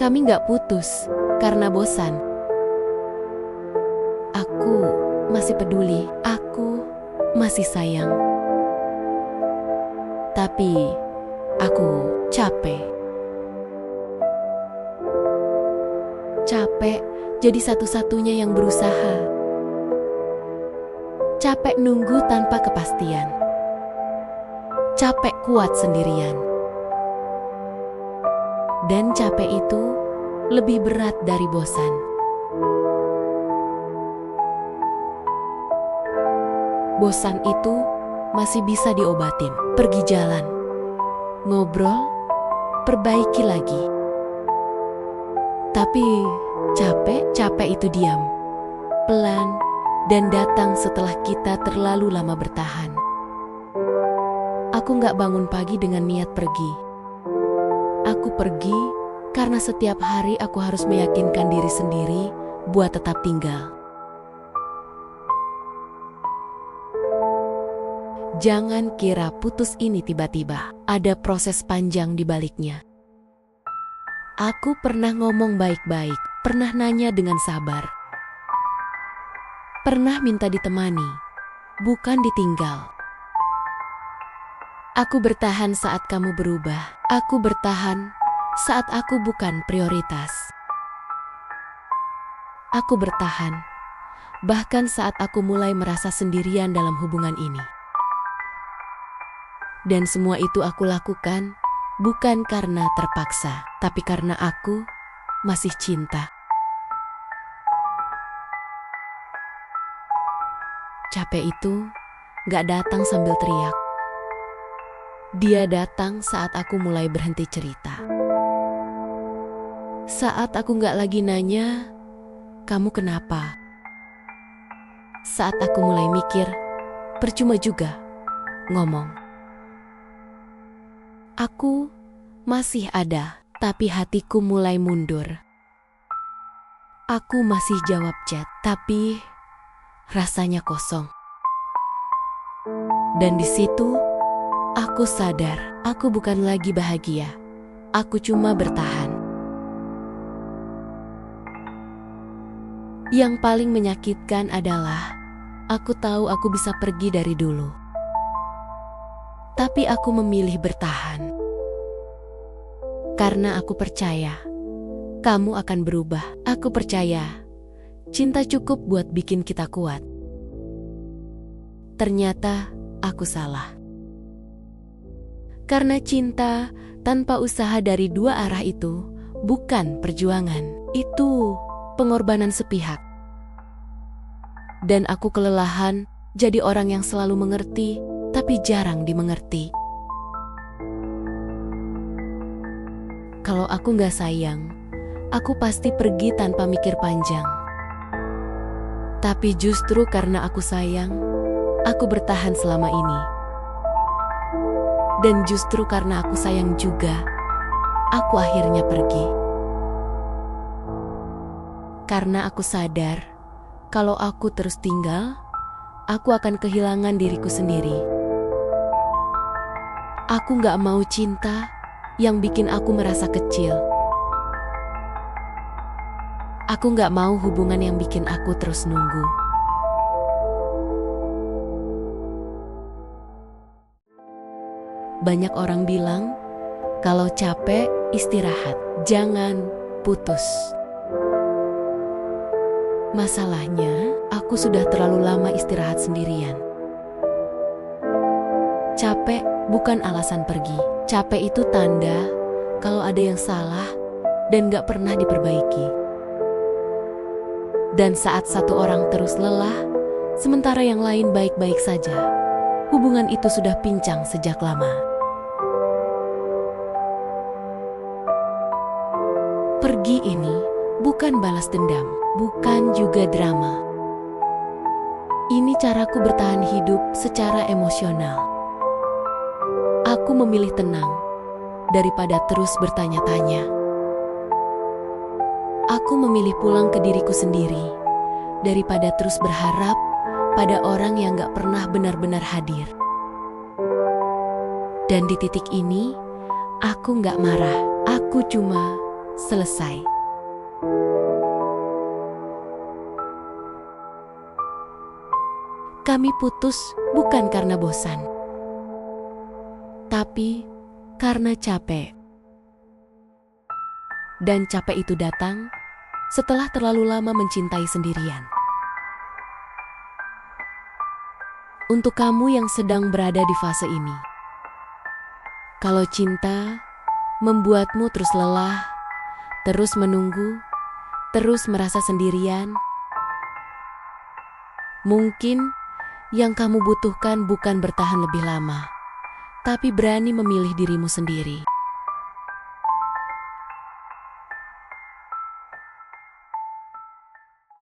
Kami nggak putus karena bosan. Aku masih peduli, aku masih sayang. Tapi aku capek. Capek jadi satu-satunya yang berusaha. Capek nunggu tanpa kepastian. Capek kuat sendirian. Dan capek itu lebih berat dari bosan. Bosan itu masih bisa diobatin. Pergi jalan, ngobrol, perbaiki lagi. Tapi capek itu diam, pelan, dan datang setelah kita terlalu lama bertahan. Aku gak bangun pagi dengan niat pergi. Aku pergi karena setiap hari aku harus meyakinkan diri sendiri buat tetap tinggal. Jangan kira putus ini tiba-tiba, ada proses panjang di baliknya. Aku pernah ngomong baik-baik, pernah nanya dengan sabar. Pernah minta ditemani, bukan ditinggal. Aku bertahan saat kamu berubah. Aku bertahan saat aku bukan prioritas. Aku bertahan, bahkan saat aku mulai merasa sendirian dalam hubungan ini. Dan semua itu aku lakukan bukan karena terpaksa, tapi karena aku masih cinta. Capek itu gak datang sambil teriak. Dia datang saat aku mulai berhenti cerita. Saat aku gak lagi nanya, kamu kenapa? Saat aku mulai mikir, percuma juga ngomong. Aku masih ada, tapi hatiku mulai mundur. Aku masih jawab chat, tapi rasanya kosong. Dan di situ aku sadar, aku bukan lagi bahagia. Aku cuma bertahan. Yang paling menyakitkan adalah aku tahu aku bisa pergi dari dulu. Tapi aku memilih bertahan. Karena aku percaya kamu akan berubah. Aku percaya cinta cukup buat bikin kita kuat. Ternyata aku salah. Karena cinta tanpa usaha dari dua arah itu bukan perjuangan, itu pengorbanan sepihak. Dan aku kelelahan jadi orang yang selalu mengerti, tapi jarang dimengerti. Kalau aku gak sayang, aku pasti pergi tanpa mikir panjang. Tapi justru karena aku sayang, aku bertahan selama ini. Dan justru karena aku sayang juga, aku akhirnya pergi. Karena aku sadar, kalau aku terus tinggal, aku akan kehilangan diriku sendiri. Aku gak mau cinta yang bikin aku merasa kecil. Aku gak mau hubungan yang bikin aku terus nunggu. Banyak orang bilang, kalau capek, istirahat, jangan putus. Masalahnya, aku sudah terlalu lama istirahat sendirian. Capek bukan alasan pergi. Capek itu tanda kalau ada yang salah dan gak pernah diperbaiki. Dan saat satu orang terus lelah, sementara yang lain baik-baik saja, hubungan itu sudah pincang sejak lama. Pergi ini bukan balas dendam, bukan juga drama. Ini caraku bertahan hidup secara emosional. Aku memilih tenang daripada terus bertanya-tanya. Aku memilih pulang ke diriku sendiri daripada terus berharap pada orang yang gak pernah benar-benar hadir. Dan di titik ini, aku gak marah. Aku cuma selesai. Kami putus bukan karena bosan, tapi karena capek. Dan capek itu datang setelah terlalu lama mencintai sendirian. Untuk kamu yang sedang berada di fase ini, kalau cinta membuatmu terus lelah, terus menunggu, terus merasa sendirian, mungkin yang kamu butuhkan bukan bertahan lebih lama, tapi berani memilih dirimu sendiri.